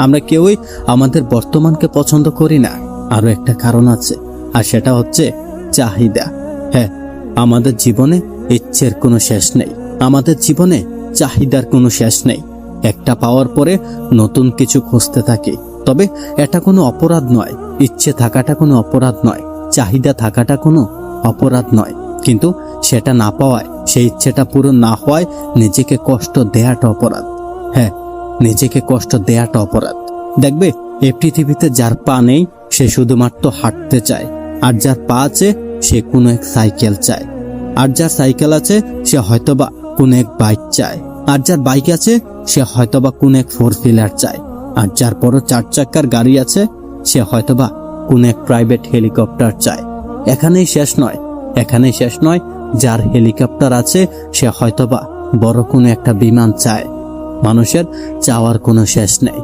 আমরা কেউই আমাদের বর্তমানকে পছন্দ করি না। আরো একটা কারণ আছে, আর সেটা হচ্ছে চাহিদা। হ্যাঁ, আমাদের জীবনে ইচ্ছের কোনো শেষ নেই, আমাদের জীবনে চাহিদার কোনো শেষ নেই। একটা পাওয়ার পরে নতুন কিছু খুঁজতে থাকি। তবে এটা কোনো অপরাধ নয়, ইচ্ছে থাকাটা কোনো অপরাধ নয়, চাহিদা থাকাটা কোনো অপরাধ নয়। কিন্তু সেটা না পাওয়ায়, সেই ইচ্ছেটা পূরণ না হওয়ায় নিজেকে কষ্ট দেয়াটা অপরাধ। হ্যাঁ, নিজেকে কষ্ট দেয়াটা অপরাধ। দেখবে, এই পৃথিবীতে যার পা নেই সে শুধুমাত্র হাঁটতে চায়, আর যার পা আছে সে কোনো এক সাইকেল চায়, আর যার সাইকেল আছে সে হয়তোবা কোনো এক বাইক চায়, আর যার বাইক আছে সে হয়তোবা কোনো এক 4 হুইলার চায়, আর যার বড় 4 চাকার গাড়ি আছে সে হয়তোবা কোনো এক প্রাইভেট হেলিকপ্টার চায়। এখানেই শেষ নয়, এখানেই শেষ নয়। যার হেলিকপ্টার আছে সে হয়তোবা বড় কোনো একটা বিমান চায়। মানুষের চাওয়ার কোনো শেষ নেই।